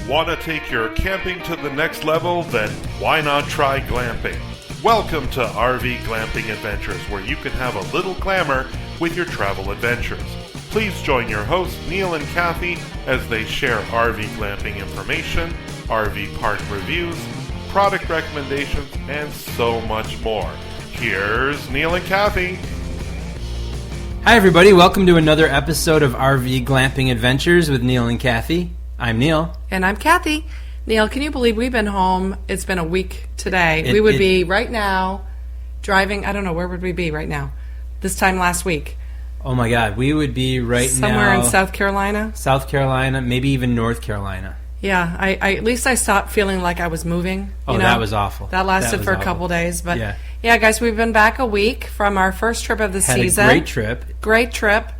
Want to take your camping to the next level? Then why not try glamping? Welcome to RV Glamping Adventures, where you can have a little glamour with your travel adventures. Please join your hosts, Neal and Kathy, as they share RV glamping information, RV park reviews, product recommendations, and so much more. Here's Neal and Kathy. Hi everybody, welcome to another episode of RV Glamping Adventures with Neal and Kathy. I'm Neal. And I'm Kathy. Neal, can you believe we've been home? It's been a week today. We would be right now driving, I don't know, where would we be right now? This time last week. Oh my God, we would be somewhere in South Carolina. South Carolina, maybe even North Carolina. Yeah, I at least I stopped feeling like I was moving. That was awful. That lasted for a couple days. But yeah, guys, we've been back a week from our first trip of the season. Had a great trip. Great trip.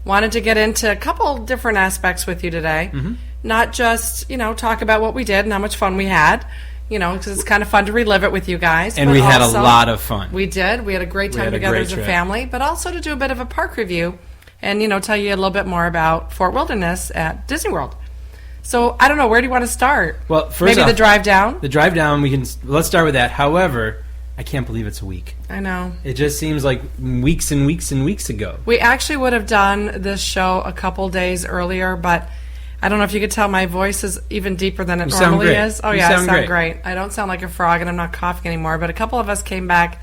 Wanted to get into a couple different aspects with you today. Mm-hmm. Not just, talk about what we did and how much fun we had, because it's kind of fun to relive it with you guys. And we had a lot of fun. We did. We had a great time together as a family, but also to do a bit of a park review and, tell you a little bit more about Fort Wilderness at Disney World. So, I don't know, where do you want to start? Well, first off, the drive down? The drive down, let's start with that. However, I can't believe it's a week. I know. It just seems like weeks and weeks and weeks ago. We actually would have done this show a couple days earlier, but I don't know if you could tell my voice is even deeper than it normally is. Oh, yeah, I sound great. I don't sound like a frog, and I'm not coughing anymore, but a couple of us came back.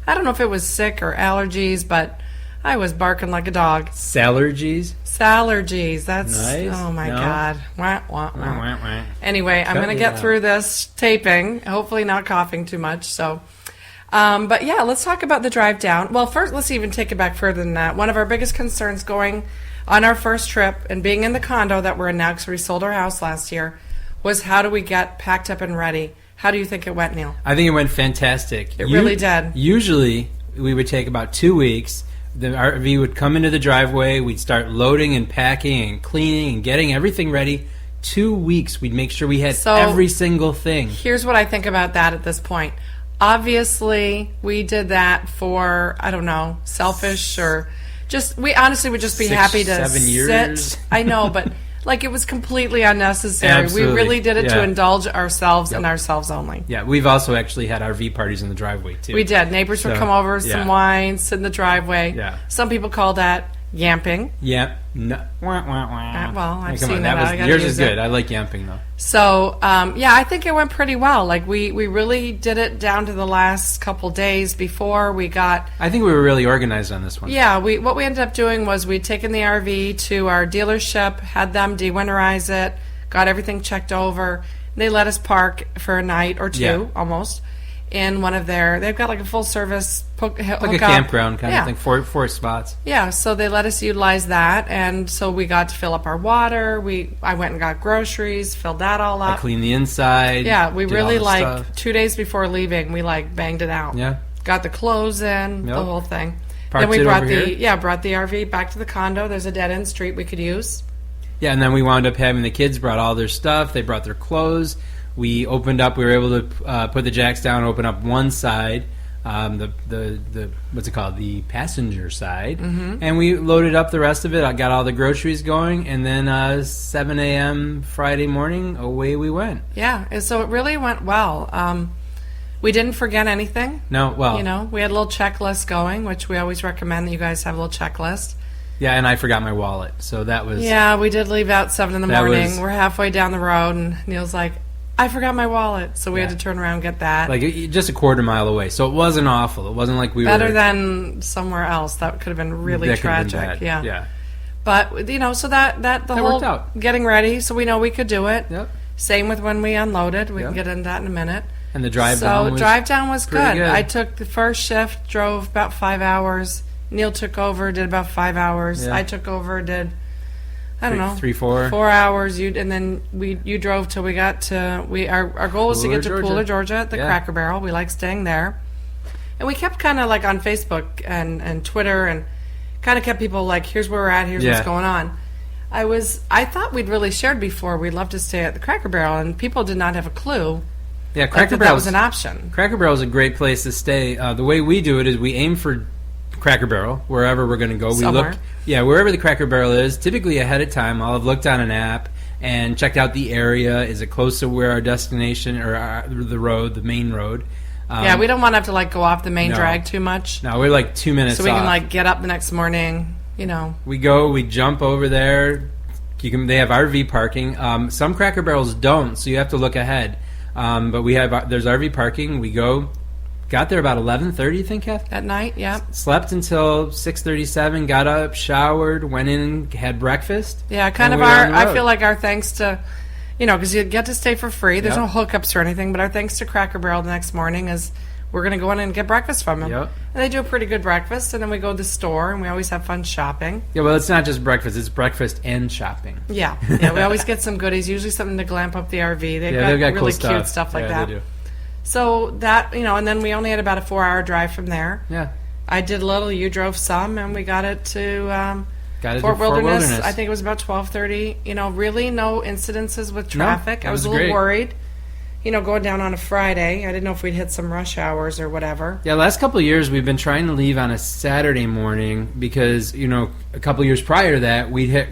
I don't know if it was sick or allergies, but I was barking like a dog. Salergies? Salergies. That's nice. Oh my God. Wah, wah, wah. Wah, wah, wah. Anyway, I'm going to get through this taping, hopefully not coughing too much. So, but yeah, let's talk about the drive down. Well, first, let's even take it back further than that. One of our biggest concerns going on our first trip and being in the condo that we're in now, because we sold our house last year, was how do we get packed up and ready? How do you think it went, Neal? I think it went fantastic. It really did. Usually, we would take about 2 weeks. The RV would come into the driveway. We'd start loading and packing and cleaning and getting everything ready. 2 weeks, we'd make sure we had every single thing. Here's what I think about that at this point. Obviously, we did that for, I don't know, selfish or just, we honestly would just be happy to 7 years. sit. I know, but it was completely unnecessary. Absolutely. We really did it to indulge ourselves and ourselves only. Yeah, we've also actually had RV parties in the driveway, too. We did. Neighbors would come over, some wine, sit in the driveway. Yeah. Some people call that yamping. Yeah. No. Wah, wah, wah. Well, I've seen that. Yours is good. I like yamping, though. So, I think it went pretty well. We really did it down to the last couple days before we got... I think we were really organized on this one. Yeah, what we ended up doing was we'd taken the RV to our dealership, had them de-winterize it, got everything checked over. They let us park for a night or two, almost, in one of they've got a full service like a campground kind of thing, four spots. Yeah, so they let us utilize that, and so we got to fill up our water. I went and got groceries, filled that all up. I cleaned the inside. Yeah, we really stuff. 2 days before leaving, we banged it out. Yeah. Got the clothes in, the whole thing. Parked then we it brought over brought the RV back to the condo. There's a dead end street we could use. Yeah, and then we wound up having the kids brought all their stuff. They brought their clothes. We opened up. We were able to put the jacks down, open up one side, the what's it called, the passenger side, and we loaded up the rest of it. I got all the groceries going, and then 7 a.m. Friday morning, away we went. Yeah, and so it really went well. We didn't forget anything. No, well, we had a little checklist going, which we always recommend that you guys have a little checklist. Yeah, and I forgot my wallet, so that was... Yeah, we did leave out 7 in the morning. We're halfway down the road, and Neal's like, I forgot my wallet, so we had to turn around and get that. Just a quarter mile away, so it wasn't awful. It wasn't like we Better than somewhere else. That could have been really tragic. Yeah. But, so that whole worked out. Getting ready, so we know we could do it. Yep. Same with when we unloaded. We can get into that in a minute. And the drive down was good. I took the first shift, drove about 5 hours. Neal took over, did about 5 hours. Yeah. I took over, did... I don't know, 4 hours. You drove till we got to our goal was to get to Pooler, Georgia, at the Cracker Barrel. We like staying there, and we kept kind of on Facebook and Twitter and kind of kept people here's where we're at, here's what's going on. I thought we'd really shared before we'd love to stay at the Cracker Barrel, and people did not have a clue. Yeah, Cracker Barrel that was an option. Cracker Barrel is a great place to stay. The way we do it is we aim for Cracker Barrel, wherever we're going to go. Somewhere. We look, wherever the Cracker Barrel is, typically ahead of time. I'll have looked on an app, and checked out the area. Is it close to where our destination or the main road? Yeah, we don't want to have to like go off the main drag too much. No, we're like 2 minutes so we off. can like get up the next morning. We jump over there. They have RV parking. Some Cracker Barrels don't, so you have to look ahead. But there's RV parking. We got there about 11:30, I think, Kath? At night, yeah. Slept until 6:37. Got up, showered, went in, had breakfast. Yeah, I feel like our thanks to, because you get to stay for free. There's no hookups or anything, but our thanks to Cracker Barrel the next morning is we're going to go in and get breakfast from them. Yep. And they do a pretty good breakfast, and then we go to the store, and we always have fun shopping. Yeah, well, it's not just breakfast. It's breakfast and shopping. Yeah, we always get some goodies, usually something to glamp up the RV. They've got really cool cute stuff like that. They do. So that, and then we only had about a 4-hour drive from there. Yeah. I did a little, you drove some, and we got it to Fort Wilderness. I think it was about 12:30. Really no incidences with traffic. No, I was a little worried. Going down on a Friday. I didn't know if we'd hit some rush hours or whatever. Yeah, last couple of years we've been trying to leave on a Saturday morning because, a couple of years prior to that we'd hit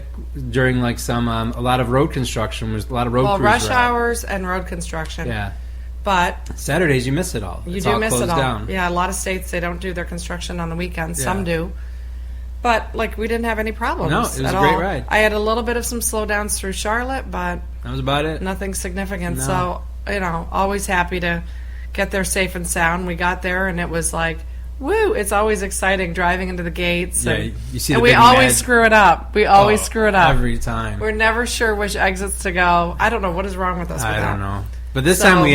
during like a lot of road construction. There's a lot of road crews. Well, rush hours and road construction. Yeah. But Saturdays you miss it all. You do miss it all. Down. Yeah, a lot of states they don't do their construction on the weekends. Yeah. Some do. But we didn't have any problems. No, it was a great ride. I had a little bit of some slowdowns through Charlotte, but that was about it. Nothing significant. No. So, always happy to get there safe and sound. We got there and it was like, woo, it's always exciting driving into the gates. Yeah, you see the and we always screw it up. We always screw it up. Every time. We're never sure which exits to go. I don't know what is wrong with us. I don't know. But this time we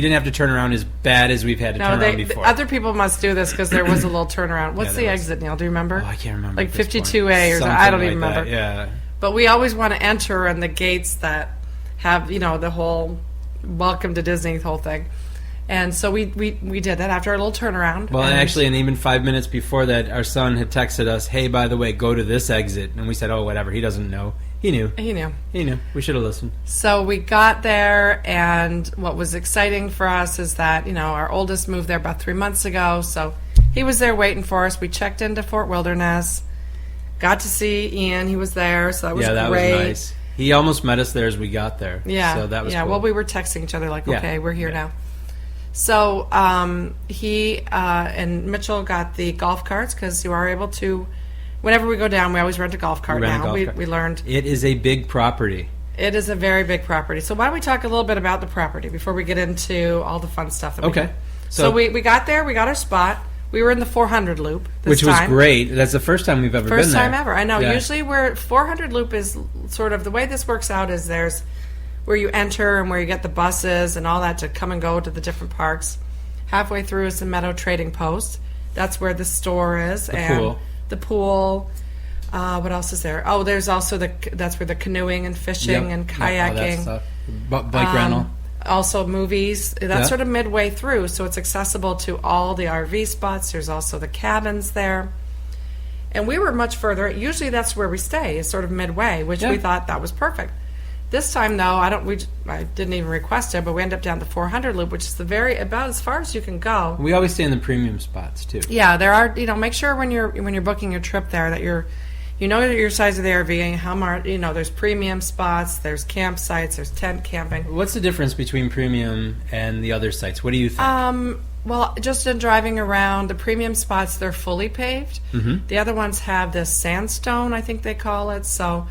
didn't have to turn around as bad as we've had to turn around before. Other people must do this because there was a little turnaround. What's the exit, Neal? Do you remember? Oh, I can't remember. Like 52A or something. I don't even remember. Yeah. But we always want to enter in the gates that have, the whole welcome to Disney, the whole thing. And so we did that after a little turnaround. Well, and even 5 minutes before that, our son had texted us, hey, by the way, go to this exit. And we said, oh, whatever. He doesn't know. He knew. We should have listened. So we got there, and what was exciting for us is that, our oldest moved there about 3 months ago. So he was there waiting for us. We checked into Fort Wilderness, got to see Ian. He was there, so that was great. Yeah, that was nice. He almost met us there as we got there. Yeah. So that was cool. Well, we were texting each other like, okay, we're here now. So he and Mitchell got the golf carts because you are able to, whenever we go down, we always rent a golf cart now. We learned. It is a big property. It is a very big property. So why don't we talk a little bit about the property before we get into all the fun stuff that we do. So we got there. We got our spot. We were in the 400 loop this time. Which was great. That's the first time we've ever been there. First time ever. I know. Yeah. Usually 400 loop is sort of, the way this works out is there's where you enter and where you get the buses and all that to come and go to the different parks. Halfway through is the Meadow Trading Post. That's where the store is. The pool. What else is there? Oh, there's also that's where the canoeing and fishing and kayaking. All that stuff. Bike rental. Also movies. That's sort of midway through, so it's accessible to all the RV spots. There's also the cabins there. And we were much further. Usually that's where we stay, is sort of midway, which we thought that was perfect. This time, though, I didn't even request it, but we ended up down the 400 loop, which is about as far as you can go. We always stay in the premium spots, too. Yeah, there are, make sure when you're booking your trip there that you know your size of the RV and how much, there's premium spots, there's campsites, there's tent camping. What's the difference between premium and the other sites? What do you think? Well, just in driving around, the premium spots, they're fully paved. Mm-hmm. The other ones have this sandstone, I think they call it, so...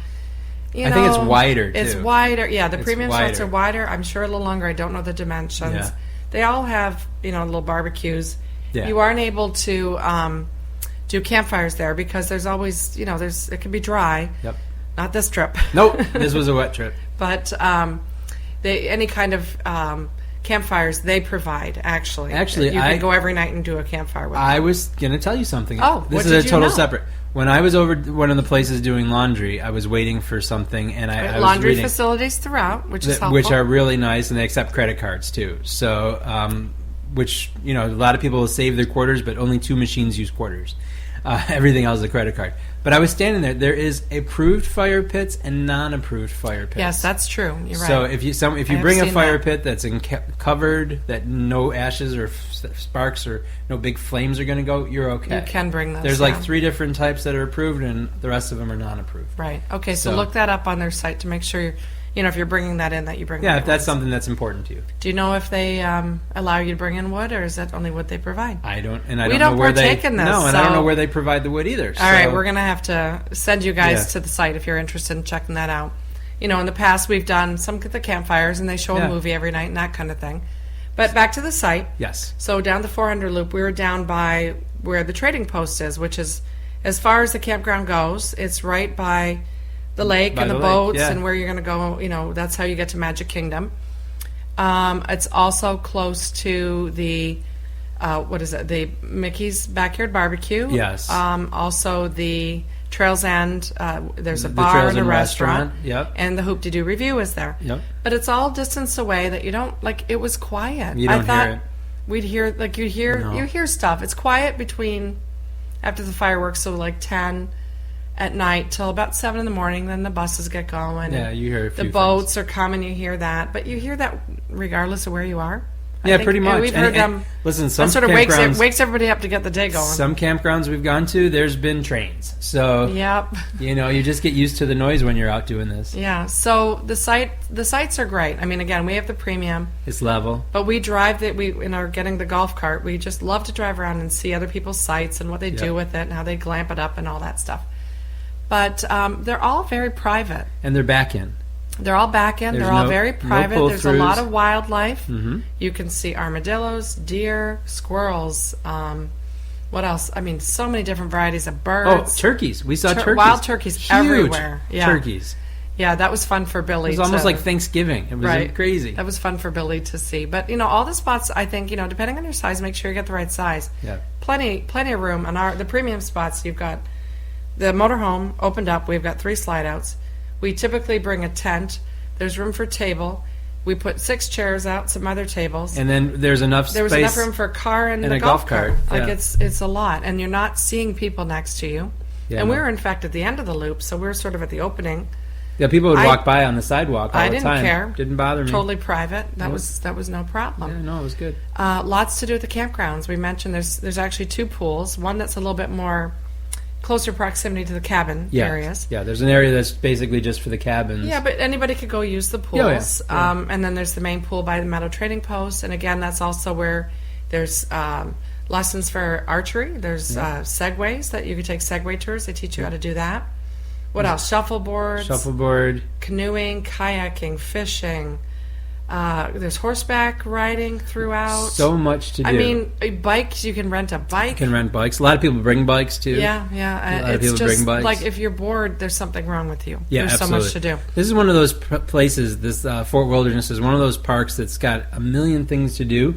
I think it's wider, too. It's wider. Yeah, the premium spots are wider. I'm sure a little longer. I don't know the dimensions. Yeah. They all have, little barbecues. Yeah. You aren't able to do campfires there because there's always, it can be dry. Yep. Not this trip. Nope. This was a wet trip. But any kind of campfires they provide, actually. Actually, you can go every night and do a campfire with them. I was going to tell you something. Oh, this is a total separate. When I was over one of the places doing laundry, I was waiting for something, and I was laundry reading, facilities throughout, which is helpful. Which are really nice, and they accept credit cards too. So, which a lot of people will save their quarters, but only 2 machines use quarters. Everything else is a credit card. But I was standing there. There is approved fire pits and non-approved fire pits. Yes, that's true. You're right. So if you bring a fire pit that's covered, that no ashes or sparks or no big flames are going to go, you're okay. You can bring those. There's like 3 different types that are approved, and the rest of them are non-approved. Right. Okay. So look that up on their site to make sure if you're bringing that in, that you bring. Yeah, if that's something that's important to you. Do you know if they allow you to bring in wood, or is that only wood they provide? I don't, we don't know where partake in this. No, and I don't know where they provide the wood either. All right, we're gonna have to send you guys to the site if you're interested in checking that out. In the past we've done some of the campfires, and they show a movie every night and that kind of thing. But back to the site. Yes. So down the 400 loop, we were down by where the trading post is, which is, as far as the campground goes, it's right by the lake and the boats and where you're going to go. That's how you get to Magic Kingdom. It's also close to the the Mickey's Backyard Barbecue. Yes. Also the Trails End. There's a bar and a restaurant. Yep. And the Hoop-de-Doo Review is there. Yep. But it's all distance away that you don't it was quiet. You don't hear it. We'd hear you hear stuff. It's quiet between after the fireworks, so 10 at night till about 7 in the morning. Then the buses get going. Yeah, you hear a few the boats are coming. You hear that, but you hear that regardless of where you are. Yeah, pretty much. We've heard them. Listen, some that sort of campgrounds wakes everybody up to get the day going. Some campgrounds we've gone to, there's been trains. So yep. You just get used to the noise when you're out doing this. Yeah. So the sites are great. I mean, again, we have the premium. It's level. But we drive in our getting the golf cart. We just love to drive around and see other people's sites and what they do with it and how they glamp it up and all that stuff. But they're all very private. And they're back in. They're all back in. They're all very private. There's a lot of wildlife. Mm-hmm. You can see armadillos, deer, squirrels. What else? I mean, so many different varieties of birds. Oh, turkeys. We saw turkeys. Wild turkeys Huge everywhere. Yeah. Turkeys. Yeah, that was fun for Billy. It was almost like Thanksgiving. It was crazy. That was fun for Billy to see. But, all the spots, I think, depending on your size, make sure you get the right size. Yeah. Plenty of room. On the premium spots, you've got the motorhome opened up. We've got 3 slide outs. We typically bring a tent. There's room for a table. We put 6 chairs out, some other tables. And then there's enough space. There was enough room for a car and a golf cart. Yeah. It's a lot. And you're not seeing people next to you. Yeah, and we were, in fact, at the end of the loop, so we were sort of at the opening. Yeah, people would walk by on the sidewalk all the time. I didn't care. Didn't bother me. Totally private. That was no problem. Yeah, no, it was good. Lots to do at the campgrounds. We mentioned there's actually 2 pools. One that's a little bit more closer proximity to the cabin areas. Yeah, there's an area that's basically just for the cabins. Yeah, but anybody could go use the pools. And then there's the main pool by the Meadow Trading Post. And again, that's also where there's lessons for archery. There's segways that you can take segway tours. They teach you how to do that. What else? Shuffleboard. Canoeing, kayaking, fishing. There's horseback riding throughout. So much to do. I mean, bikes, you can rent a bike. You can rent bikes. A lot of people bring bikes, too. Yeah. A lot of people bring bikes. Like, if you're bored, there's something wrong with you. Yeah, there's absolutely. so much to do. This is one of those places, this Fort Wilderness is one of those parks that's got a million things to do,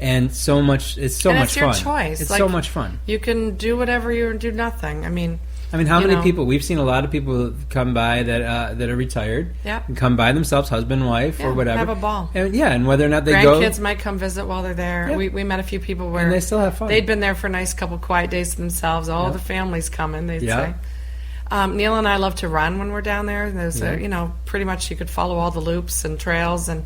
and it's so much fun. It's your choice. It's so much fun. You can do whatever you do nothing. I mean, how many people? We've seen a lot of people come by that are retired. Yeah. And come by themselves, husband, wife, or whatever. Have a ball. And whether or not they Grandkids might come visit while they're there. Yeah. We met a few people where and they still have fun. They'd been there for a nice couple quiet days to themselves. The family's coming, they'd say. Neal and I love to run when we're down there. There's pretty much you could follow all the loops and trails and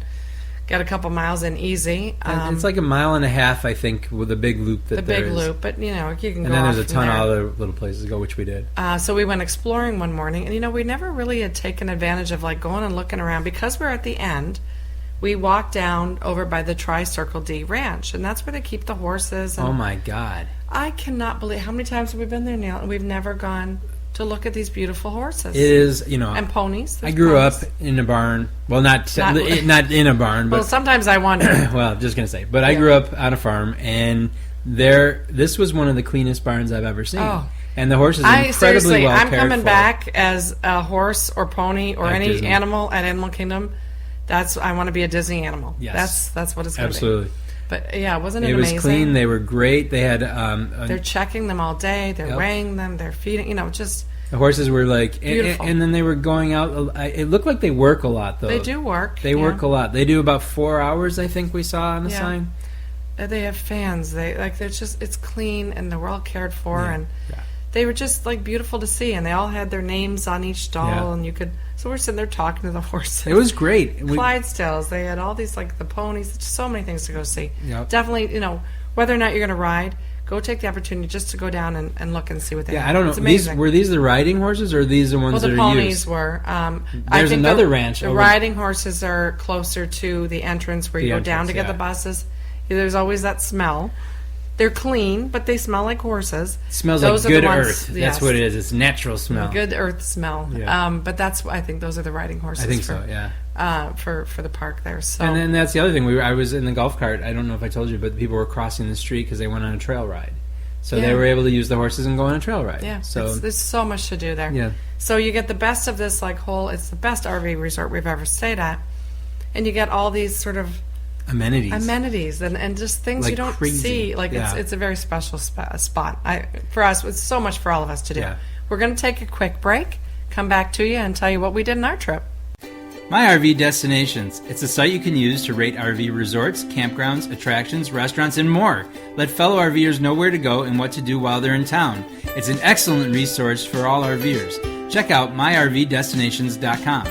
get a couple miles in easy. It's like a mile and a half, I think, with a big loop. But you can go. And then there's a ton of other little places to go, which we did. So we went exploring one morning, and we never really had taken advantage of going and looking around because we're at the end. We walked down over by the Tri-Circle D Ranch, and that's where they keep the horses. And oh my God! I cannot believe how many times have we been there, Neal, and we've never gone to look at these beautiful horses. It is, and ponies. I grew up in a barn. Well, not in a barn, but sometimes I wonder. Well, just gonna say, but I grew up on a farm, and this was one of the cleanest barns I've ever seen. Oh. And the horse is incredibly well cared for. I'm coming back as a horse or pony or any Disney. Animal at Animal Kingdom. I want to be a Disney animal. Yes, that's what it's going to be. Absolutely. But wasn't it amazing? It was clean. They were great. They had. They're checking them all day. They're weighing them. They're feeding. Just. The horses were like, beautiful. And then they were going out. It looked like they work a lot, though. They do work. They work a lot. They do about 4 hours, I think we saw on the sign. They have fans. It's clean and they're well cared for, and they were just beautiful to see. And they all had their names on each stall, and you could. So we're sitting there talking to the horses. It was great. Clydesdales. They had all these the ponies. Just so many things to go see. Yep. Definitely, whether or not you're going to ride, go take the opportunity just to go down and look and see what they have. I don't know. It's amazing. Were these the riding horses, or are these the ones that are ponies used? were. There's another ranch. The riding horses are closer to the entrance where you go down to get the buses. There's always that smell. They're clean, but they smell like horses. It smells like good earth. That's what it is. It's natural smell. Good earth smell. Yeah. But I think those are the riding horses. I think so, yeah. For the park there. So. And then that's the other thing. I was in the golf cart. I don't know if I told you, but people were crossing the street because they went on a trail ride. So they were able to use the horses and go on a trail ride. Yeah, so there's so much to do there. Yeah. So you get the best of this it's the best RV resort we've ever stayed at. And you get all these sort of amenities and just things like you don't see. Like it's a very special spot. For us, it's so much for all of us to do. Yeah. We're going to take a quick break, come back to you, and tell you what we did in our trip. My RV Destinations. It's a site you can use to rate RV resorts, campgrounds, attractions, restaurants, and more. Let fellow RVers know where to go and what to do while they're in town. It's an excellent resource for all RVers. Check out myrvdestinations.com.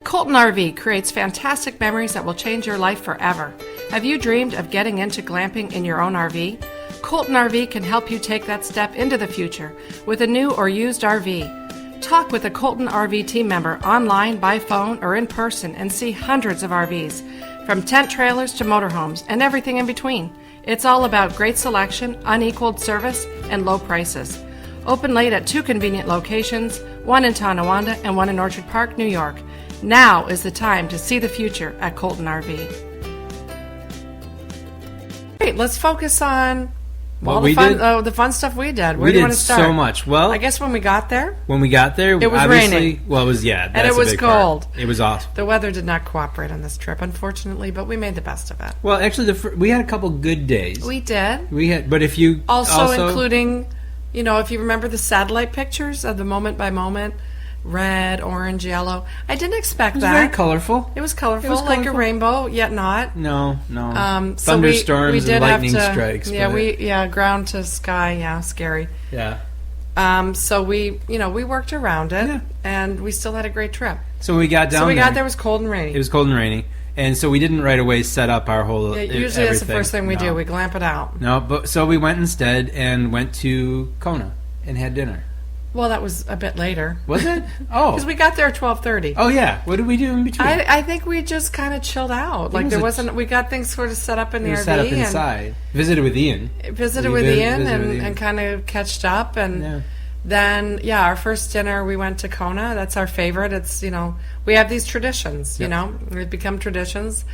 Colton RV creates fantastic memories that will change your life forever. Have you dreamed of getting into glamping in your own RV? Colton RV can help you take that step into the future with a new or used RV. Talk with a Colton RV team member online, by phone, or in person and see hundreds of RVs, from tent trailers to motorhomes and everything in between. It's all about great selection, unequaled service, and low prices. Open late at 2 convenient locations, one in Tonawanda and one in Orchard Park, New York. Now is the time to see the future at Colton RV. Great, let's focus on the fun stuff we did. Where do you want to start? We did so much. Well, I guess when we got there, it was raining. Well, it was and it was cold. It was awesome. The weather did not cooperate on this trip, unfortunately, but we made the best of it. Well, actually, we had a couple good days. We did. But if you also including, if you remember the satellite pictures of the moment by moment. Red, orange, yellow. I didn't expect that. It was very colorful. It was colorful, like a rainbow, yet not. No. So thunderstorms and lightning strikes. Yeah, ground to sky. Scary. Yeah. So we worked around it, and we still had a great trip. So we got down. So we got there. It was cold and rainy. It was cold and rainy, and so we didn't right away set up our whole. Usually everything. That's the first thing we do. We glamp it out. No, but so we went instead and went to Kona and had dinner. Well, that was a bit later. Was it? Oh. Because we got there at 12:30. Oh, yeah. What did we do in between? I think we just kind of chilled out. Like, we got things sort of set up in the RV. Set up inside. Visited with Ian. Visited with Ian and kind of catched up. And then, our first dinner, we went to Kona. That's our favorite. It's, we have these traditions, We've become traditions.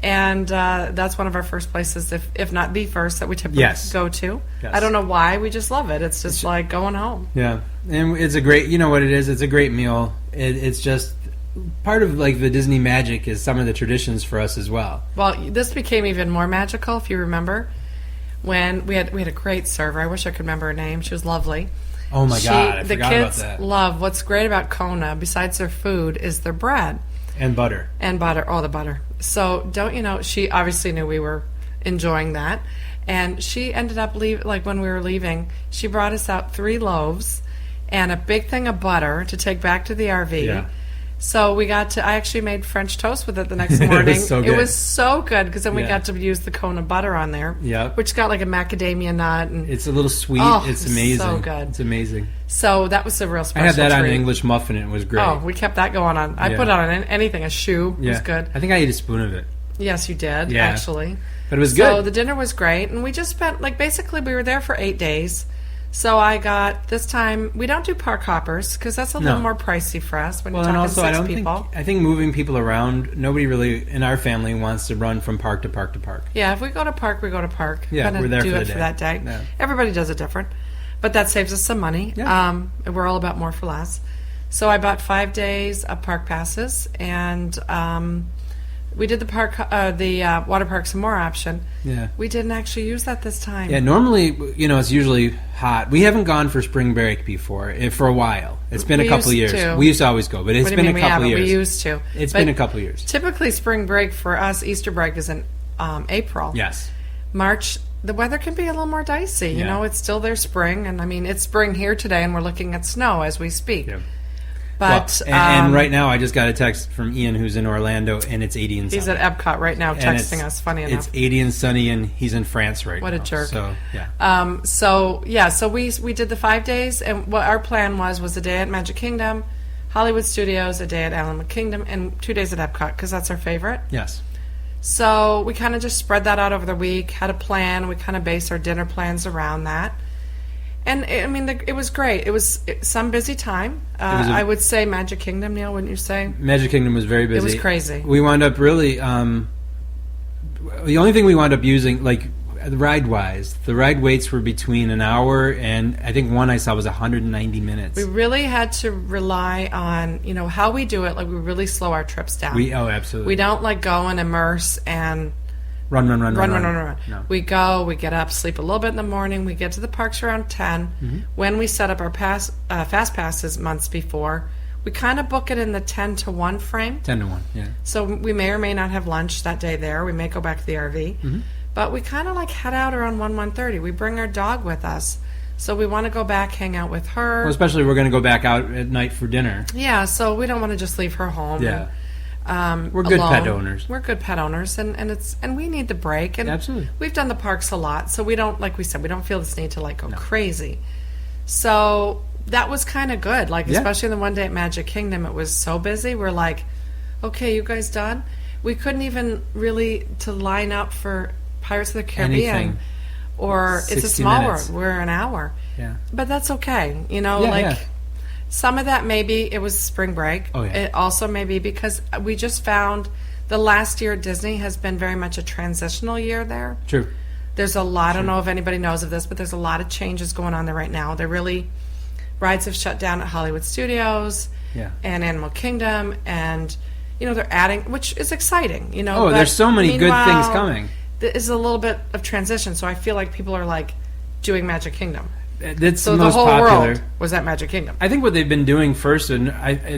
And that's one of our first places, if not the first, that we typically go to. Yes. I don't know why. We just love it. It's just like going home. Yeah. And it's a great, what it is? It's a great meal. It's just part of like the Disney magic is some of the traditions for us as well. Well, this became even more magical, if you remember, when we had a great server. I wish I could remember her name. She was lovely. Oh, my God. I forgot about that. The kids love, what's great about Kona, besides their food, is their bread. And butter. Oh, the butter. So, don't you know, she obviously knew we were enjoying that. And she ended up when we were leaving, she brought us out 3 loaves and a big thing of butter to take back to the RV. Yeah. So I actually made French toast with it the next morning. It was so good because then we got to use the Kona butter on there. Yeah. Which got like a macadamia nut. And it's a little sweet. It's amazing. So good. It's amazing. So that was a real special I had that treat. on an English muffin. It was great. Oh, we kept that going on. I put it on anything. A shoe was good. I think I ate a spoon of it. Yes, you did, actually. But it was good. So the dinner was great. And we just spent, basically we were there for 8 days. So I got, this time, we don't do park hoppers because that's a little more pricey for us when you're talking 6 people. I think moving people around, nobody really in our family wants to run from park to park to park. Yeah, if we go to park, we go to park. Yeah, we're there for that day. Yeah. Everybody does it different. But that saves us some money. Yeah. We're all about more for less. So I bought 5 days of park passes, and we did the water park some more option. Yeah. We didn't actually use that this time. Yeah, normally, it's usually hot. We haven't gone for spring break before, for a while. It's been a couple of years. We used to always go, but it's been a couple of years. We used to. It's been a couple of years. Typically, spring break for us, Easter break is in April. Yes. March, the weather can be a little more dicey. It's still their spring, and it's spring here today, and we're looking at snow as we speak. Yeah. But and right now, I just got a text from Ian, who's in Orlando, and it's 80 and sunny. He's at Epcot right now, texting us. Funny enough, it's 80 and sunny, and he's in France right now. What a jerk! So yeah. So we did the 5 days, and what our plan was a day at Magic Kingdom, Hollywood Studios, a day at Animal Kingdom, and 2 days at Epcot because that's our favorite. Yes. So we kind of just spread that out over the week, had a plan. We kind of based our dinner plans around that. And, it was great. It was some busy time. I would say Magic Kingdom, Neal, wouldn't you say? Magic Kingdom was very busy. It was crazy. We wound up really... the only thing we wound up using, like, ride-wise, the ride waits were between an hour and I think one I saw was 190 minutes. We really had to rely on, how we do it. Like, we really slow our trips down. Absolutely. We don't, go and immerse and... Run. No. We go, we get up, sleep a little bit in the morning. We get to the parks around 10. Mm-hmm. When we set up our fast passes months before, we kind of book it in the 10 to 1 frame. 10 to 1, yeah. So we may or may not have lunch that day there. We may go back to the RV. Mm-hmm. But we kind of head out around 1:30. We bring our dog with us. So we want to go back, hang out with her. Well, especially we're going to go back out at night for dinner. Yeah, so we don't want to just leave her home. Yeah. We're good alone. pet owners. We're good pet owners, and we need the break. And absolutely, we've done the parks a lot, so we don't, like we said, we don't feel this need to go crazy. So that was kind of good. Especially the one day at Magic Kingdom, it was so busy. We're like, okay, you guys done? We couldn't even really to line up for Pirates of the Caribbean. Anything. Or it's a small minutes. world. We're an hour. Yeah, but that's okay. Some of that maybe it was spring break. Oh, yeah. It also may be because we just found the last year at Disney has been very much a transitional year there. True. There's a lot, I don't know if anybody knows of this, but there's a lot of changes going on there right now. Rides have shut down at Hollywood Studios and Animal Kingdom, and, they're adding, which is exciting, Oh, there's so many good things coming. There is a little bit of transition, so I feel like people are, doing Magic Kingdom. That's so the most whole popular. World was at Magic Kingdom. I think what they've been doing first, and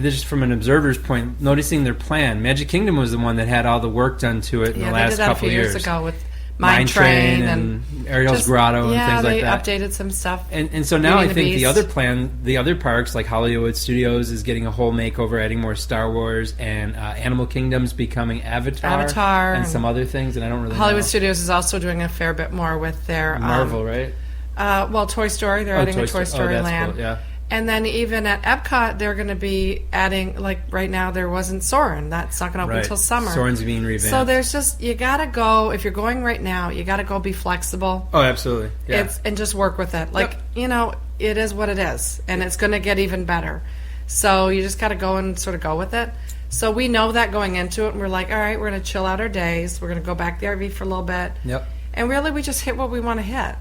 just from an observer's point, noticing their plan. Magic Kingdom was the one that had all the work done to it in the last couple of years. They did that a few years ago with Mine Train and Ariel's Grotto and things like that. Yeah, they updated some stuff. And so now I think the other parks like Hollywood Studios is getting a whole makeover, adding more Star Wars, and Animal Kingdom's becoming Avatar and some other things, and I don't really Hollywood know. Studios is also doing a fair bit more with their Marvel, right? Toy Story. They're adding a Toy Story Land. Cool, yeah. And then even at Epcot, they're going to be adding, right now there wasn't Soarin'. That's not going to open until summer. Soarin's being revamped. So there's just, you got to go, if you're going right now, you got to go be flexible. Oh, absolutely. Yeah. And just work with it. It is what it is. And it's going to get even better. So you just got to go and sort of go with it. So we know that going into it, and we're like, all right, we're going to chill out our days. We're going to go back to the RV for a little bit. Yep. And really, we just hit what we want to hit.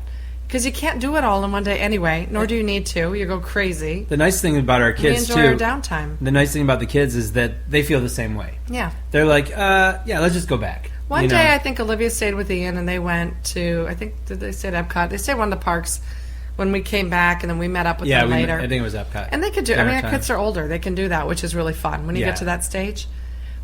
Because you can't do it all in one day anyway, nor do you need to. You go crazy. The nice thing about our kids, we enjoy our downtime. The nice thing about the kids is that they feel the same way. Yeah. They're like, let's just go back. One day, I think Olivia stayed with Ian, and they went to, did they stay at Epcot? They stayed at one of the parks when we came back, and then we met up with them later. I think it was Epcot. And they could do, our kids are older. They can do that, which is really fun when you get to that stage.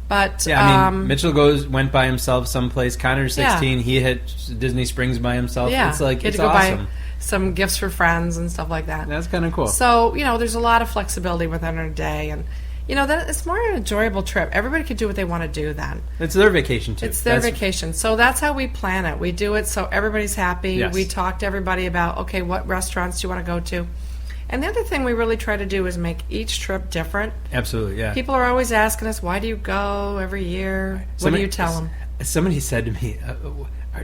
But Mitchell went by himself someplace. Connor's 16. Yeah. He hit Disney Springs by himself. Yeah. It's like, it's awesome. Some gifts for friends and stuff like that. That's kind of cool. So, there's a lot of flexibility within our day. And, that it's more an enjoyable trip. Everybody could do what they want to do then. It's their vacation, too. It's their vacation. So that's how we plan it. We do it so everybody's happy. Yes. We talk to everybody about, okay, what restaurants do you want to go to? And the other thing we really try to do is make each trip different. Absolutely, yeah. People are always asking us, why do you go every year? What do you tell them? Somebody said to me,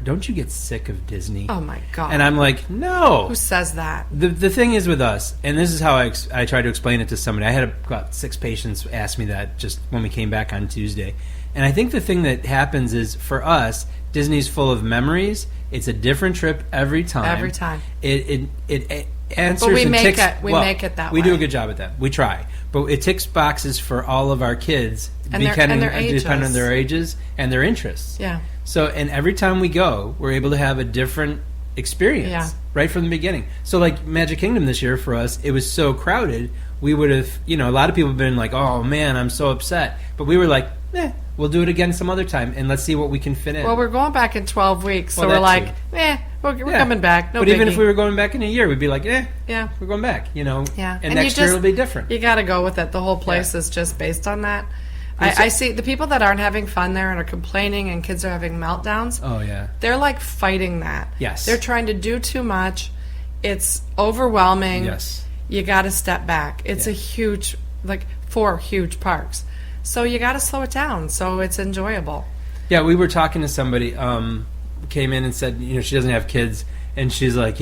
don't you get sick of Disney? Oh, my God. And I'm like, no. Who says that? The thing is with us, and this is how I try to explain it to somebody. I had about 6 patients ask me that just when we came back on Tuesday. And I think the thing that happens is, for us, Disney's full of memories. It's a different trip every time. Every time. It answers but we and make ticks. We make it that way. We do a good job at that. We try. But it ticks boxes for all of our kids, depending on their ages and their interests. Yeah. So, and every time we go, we're able to have a different experience right from the beginning. So, like Magic Kingdom this year for us, it was so crowded, we would have, a lot of people have been like, oh man, I'm so upset. But we were like, we'll do it again some other time, and let's see what we can fit in. Well, we're going back in 12 weeks, so we're like, we're we're coming back. No but biggie. even if we were going back in a year, we'd be like, yeah, we're going back. Yeah, and next year it'll be different. You got to go with it. The whole place is just based on that. I see the people that aren't having fun there and are complaining, and kids are having meltdowns. Oh yeah, they're like fighting that. Yes, they're trying to do too much. It's overwhelming. Yes, you got to step back. It's a huge, 4 huge parks, so you got to slow it down so it's enjoyable. Yeah, we were talking to somebody, came in and said, she doesn't have kids, and she's like,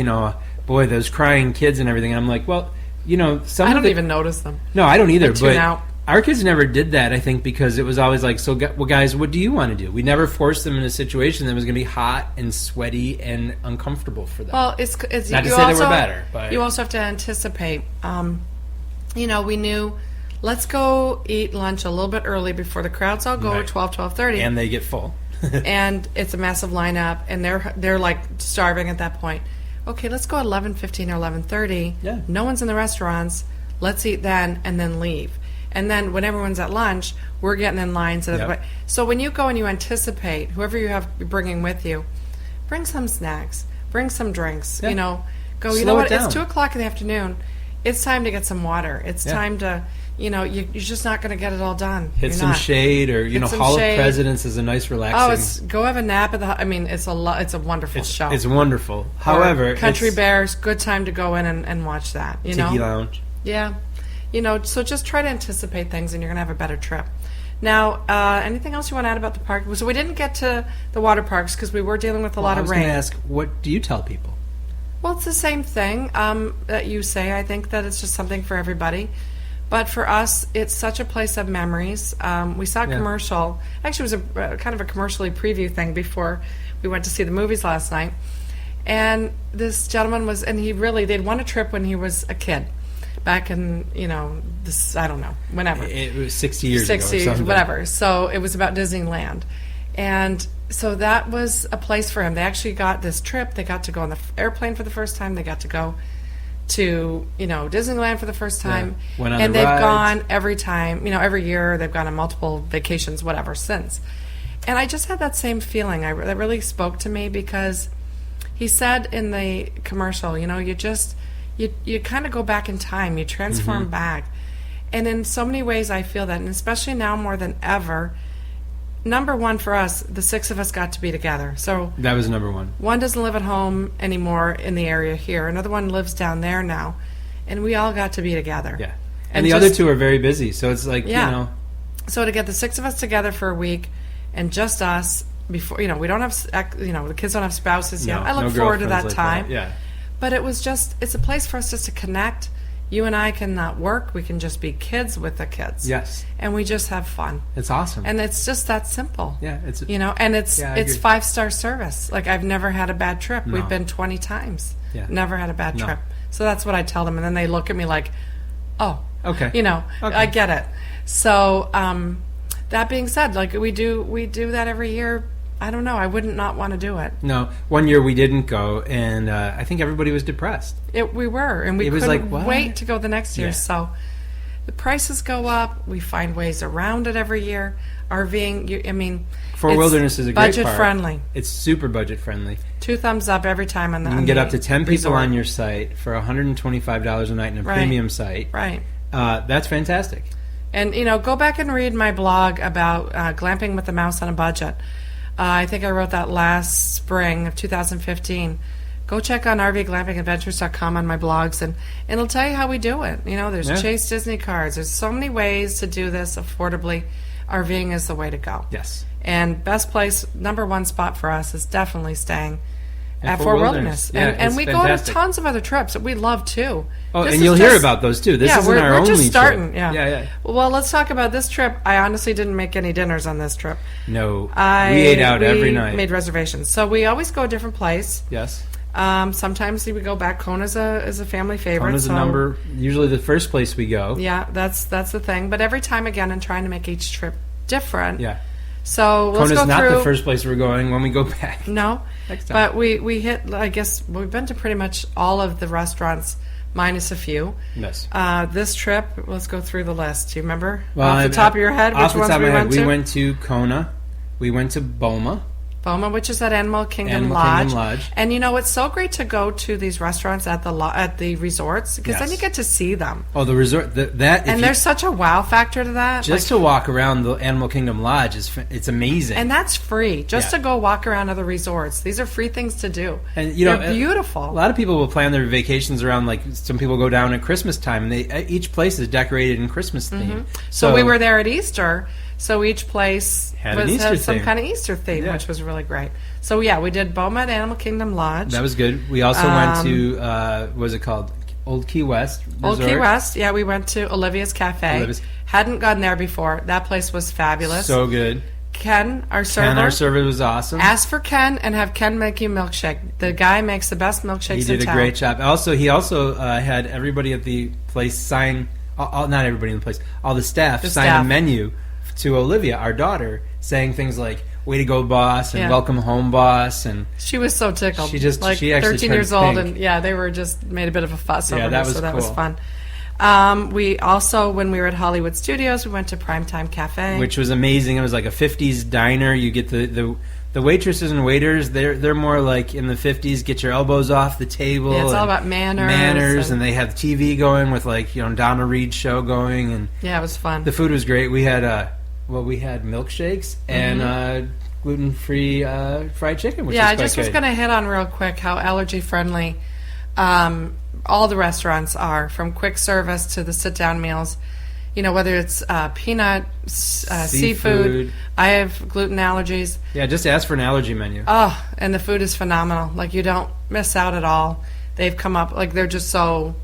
boy, those crying kids and everything. And I'm like, well, some I don't even notice them. No, I don't either. But out. Our kids never did that, I think, because it was always like, so, well, guys, what do you want to do? We never forced them in a situation that was going to be hot and sweaty and uncomfortable for them. Well, it's not to say they were better, but you also have to anticipate. We knew, let's go eat lunch a little bit early before the crowds all go at 12:30, and they get full. And it's a massive lineup, and they're like starving at that point. Okay, let's go at 11:15 or 11:30. Yeah. No one's in the restaurants. Let's eat then, and then leave. And then when everyone's at lunch, we're getting in lines. So when you go and you anticipate, whoever you have bringing with you, bring some snacks, bring some drinks. Yeah. Go. Slow You know what? it down. It's 2:00 in the afternoon. It's time to get some water. It's time to. You're just not going to get it all done. Hit You're some not. shade, or Hall shade. of Presidents is a nice relaxing. Go have a nap at the. It's a wonderful show. It's wonderful. However, Country Bears, good time to go in and watch that. Tiki Lounge. Yeah, so just try to anticipate things, and you're going to have a better trip. Now, anything else you want to add about the park? So we didn't get to the water parks because we were dealing with a lot of rain. I was going to ask, what do you tell people? Well, it's the same thing that you say. I think that it's just something for everybody. But for us, it's such a place of memories. We saw a commercial. Actually, it was a kind of a commercially preview thing before we went to see the movies last night. And this gentleman they'd won a trip when he was a kid. Back in, I don't know, whenever. It was 60 years ago or something. Whatever. So it was about Disneyland. And so that was a place for him. They actually got this trip. They got to go on the airplane for the first time. They got to go to, Disneyland for the first time. Went on and the they've rides. gone every time, every year. They've gone on multiple vacations, whatever, since. And I just had that same feeling. That really spoke to me because he said in the commercial, you kind of go back in time, you transform back. And in so many ways I feel that, and especially now more than ever, number one for us, the 6 of us got to be together. So that was number one. One doesn't live at home anymore in the area here. Another one lives down there now. And we all got to be together. Yeah. And the other 2 are very busy, so it's like, So to get the 6 of us together for a week and just us before, we don't have, the kids don't have spouses yet. I look forward to that time. Yeah. But it's a place for us just to connect. You and I cannot work. We can just be kids with the kids. Yes. And we just have fun. It's awesome. And it's just that simple. Yeah. And it's 5-star service. Like, I've never had a bad trip. No. We've been 20 times. Yeah. Never had a bad trip. So that's what I tell them. And then they look at me like, oh. Okay. Okay. I get it. So that being said, like, we do that every year. I don't know. I wouldn't not want to do it. No. One year we didn't go, and I think everybody was depressed. We were, and we couldn't wait to go the next year. Yeah. So the prices go up. We find ways around it every year. RVing, Fort Wilderness is a great budget park. friendly. It's super budget friendly. 2 thumbs up every time on the. You can get up to 10 people resort. on your site for $125 a night in a premium site. Right. That's fantastic. And go back and read my blog about glamping with the mouse on a budget. I think I wrote that last spring of 2015. Go check on rvglampingadventures.com on my blogs, and it'll tell you how we do it. There's Chase Disney cards. There's so many ways to do this affordably. RVing is the way to go. Yes. And best place, number one spot for us is definitely staying at Fort Wilderness. Yeah, and we fantastic. go to tons of other trips that we love too. Oh, and you'll hear about those too. This isn't our we're only just starting. trip. Yeah. Well, let's talk about this trip. I honestly didn't make any dinners on this trip. No, we ate out every night. We made reservations, so we always go a different place. Yes. Sometimes we go back. Kona's a family favorite. Kona's a number. Usually the first place we go. Yeah, that's the thing. But every time again, and trying to make each trip different. Yeah. So let's Kona's go not through. the first place we're going when we go back. No. Next time. But we hit. I guess we've been to pretty much all of the restaurants, minus a few. Yes. This trip, let's go through the list. Do you remember Well, off the top of your head which ones we went to? We went to Kona. We went to Boma. BOMA, which is at Animal Kingdom Lodge. And you know, it's so great to go to these restaurants at the resorts because then you get to see them. Oh, the resort there's such a wow factor to that. Just to walk around the Animal Kingdom Lodge it's amazing, and that's free. Just to go walk around other resorts, these are free things to do. And you know, they're beautiful. A lot of people will plan their vacations around, like some people go down at Christmas time, and each place is decorated in Christmas theme. So we were there at Easter. So each place had some kind of Easter theme, which was really great. So yeah, we did BOMA at Animal Kingdom Lodge. That was good. We also went to what was it called? Old Key West Resort. Old Key West. Yeah, we went to Olivia's Cafe. Hadn't gone there before. That place was fabulous. So good. Ken, our server, was awesome. Ask for Ken and have Ken make you milkshake. The guy makes the best milkshakes in town. He did a great job. He also had everybody at the place sign. Not everybody in the place. All the staff sign a menu to Olivia, our daughter, saying things like "Way to go, boss" and "Welcome home, boss." And she was so tickled. She actually 13 years pink. old, and they were just made a bit of a fuss over that her, was so that cool. was fun. We also, when we were at Hollywood Studios, we went to Primetime Cafe, which was amazing. It was like a 50s diner. You get the waitresses and waiters. They're more like in the 50s. Get your elbows off the table. Yeah, it's all about manners, and they have TV going with Donna Reed's show going, and it was fun. The food was great. We had we had milkshakes and gluten-free fried chicken, which was I quite just good. was going to hit on real quick how allergy-friendly all the restaurants are, from quick service to the sit-down meals. You know, whether it's peanut, seafood. I have gluten allergies. Yeah, just ask for an allergy menu. Oh, and the food is phenomenal. Like, you don't miss out at all. They've come up, they're just so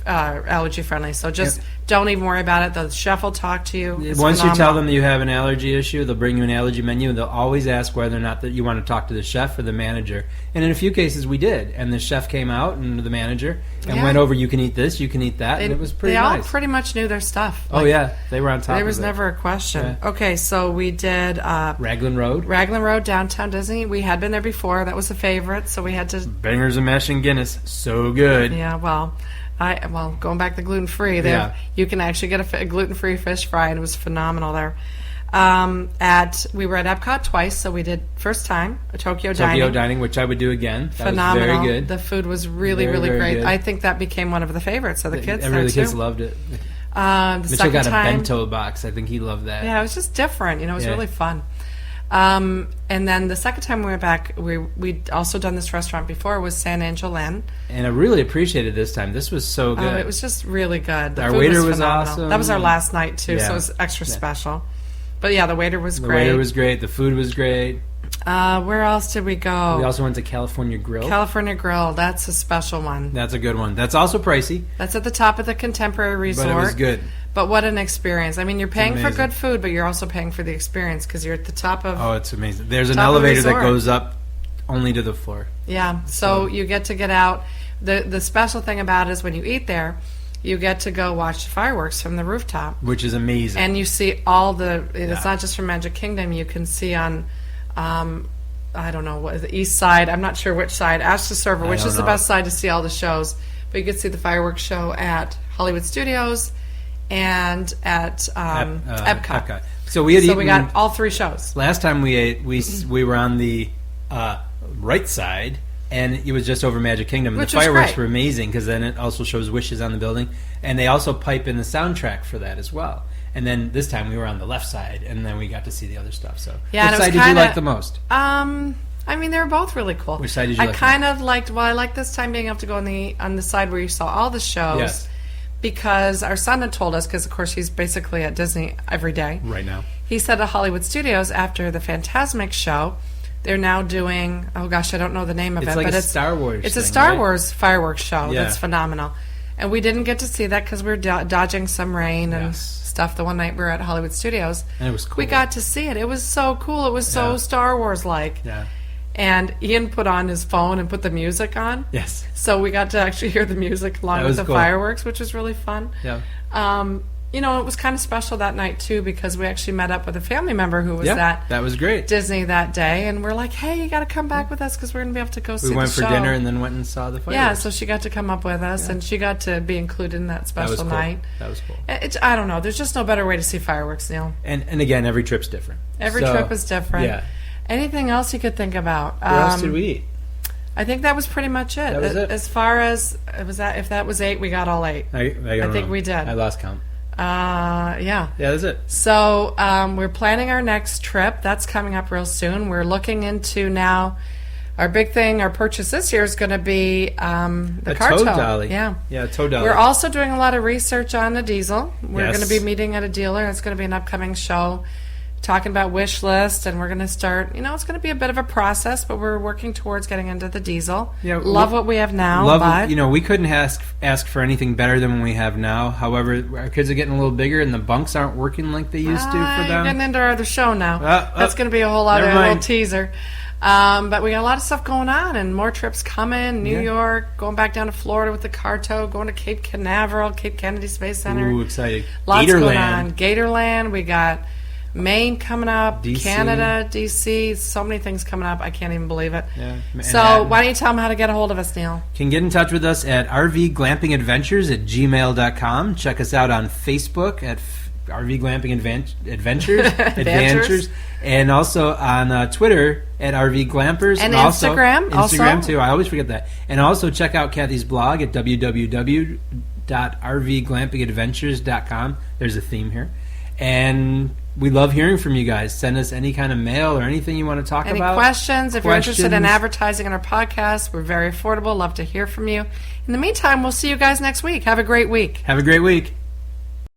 allergy friendly. So just don't even worry about it. The chef will talk to you. It's Once phenomenal. you tell them that you have an allergy issue, they'll bring you an allergy menu, and they'll always ask whether or not that you want to talk to the chef or the manager. And in a few cases, we did. And the chef came out and the manager and went over, you can eat this, you can eat that, and it was pretty nice. They all pretty much knew their stuff. Oh, yeah. They were on top of it. There was never a question. Yeah. Okay, so we did Raglan Road, downtown Disney. We had been there before. That was a favorite, so we had to... Bangers and mash and Guinness. So good. Yeah, well, going back to gluten-free, you can actually get a gluten-free fish fry, and it was phenomenal there. We were at Epcot twice, so we did first time Tokyo Dining, which I would do again. That phenomenal. was very good. The food was really great. Good. I think that became one of the favorites of the kids. The kids loved it. Mitchell got a bento box. I think he loved that. Yeah, it was just different. It was really fun. And then the second time we went back, we'd also done this restaurant before, was San Angel Inn. And I really appreciated this time. This was so good. It was just really good. Our waiter was awesome. That was our last night, too, so it was extra special. But the waiter was great. The waiter was great. The food was great. Where else did we go? We also went to California Grill. California Grill, that's a special one. That's a good one. That's also pricey. That's at the top of the Contemporary Resort. But it was good. But what an experience. I mean, you're paying for good food, but you're also paying for the experience because you're at the top of... Oh, it's amazing. There's an elevator that goes up only to the floor. Yeah, so you get out. The special thing about it is when you eat there, you get to go watch the fireworks from the rooftop. Which is amazing. And you see all it's not just from Magic Kingdom. You can see on... I don't know, the east side. I'm not sure which side. Ask the server, which is the best side to see all the shows. But you could see the fireworks show at Hollywood Studios and at Epcot. So we got all three shows. Last time we ate, we were on the right side, and it was just over Magic Kingdom. And the fireworks were amazing because then it also shows wishes on the building, and they also pipe in the soundtrack for that as well. And then this time we were on the left side, and then we got to see the other stuff. So, which side did you like the most? I mean, they were both really cool. Which side did you like? I liked this time being able to go on the side where you saw all the shows. Yes. Because our son had told us, because of course he's basically at Disney every day. Right now. He said at Hollywood Studios after the Fantasmic show, they're now doing, I don't know the name of it. But it's Star Wars. It's a Star Wars fireworks show that's phenomenal. And we didn't get to see that because we were dodging some rain and stuff the one night we were at Hollywood Studios. And it was cool. We got to see it. It was so cool. It was so Star Wars-like. Yeah. And Ian put on his phone and put the music on. Yes. So we got to actually hear the music along with the fireworks, which was really fun. Yeah. It was kind of special that night, too, because we actually met up with a family member who was at that was great. Disney that day. And we're like, hey, you got to come back with us because we're going to be able to go see the show. We went for dinner and then went and saw the fireworks. Yeah, so she got to come up with us, and she got to be included in that special night. That was cool. I don't know. There's just no better way to see fireworks, Neal. And again, every trip's different. Every trip is different. Yeah. Anything else you could think about? What else did we eat? I think that was pretty much it. That was it. As far as if that was 8, we got all 8. I think we did. I lost count. Yeah. Yeah, that's it. So we're planning our next trip. That's coming up real soon. We're looking into now. Our big thing, our purchase this year is going to be the car tow tow. dolly. Yeah, tow dolly. We're also doing a lot of research on the diesel. We're Yes. going to be meeting at a dealer. It's going to be an upcoming show, talking about wish list, and we're going to start. It's going to be a bit of a process, but we're working towards getting into the diesel. Yeah, love what we have now. Love, we couldn't ask for anything better than what we have now. However, our kids are getting a little bigger, and the bunks aren't working like they used to for them. You're getting into our other show now. That's going to be a whole other little teaser. But we got a lot of stuff going on and more trips coming. New York, going back down to Florida with the car tow, going to Cape Canaveral, Cape Kennedy Space Center. Ooh, exciting. Lots Gatorland. going on. Gatorland. We got Maine coming up, DC. Canada, DC. So many things coming up. I can't even believe it. Yeah. So why don't you tell them how to get a hold of us, Neal? Can get in touch with us at rvglampingadventures@gmail.com. Check us out on Facebook at RV Glamping Adventures, and also on Twitter at RV Glampers, and also Instagram. Instagram too. I always forget that. And also check out Kathy's blog at www.rvglampingadventures.com. There's a theme here, and we love hearing from you guys. Send us any kind of mail or anything you want to talk about. Any questions? If you're interested in advertising on our podcast, we're very affordable. Love to hear from you. In the meantime, we'll see you guys next week. Have a great week. Have a great week.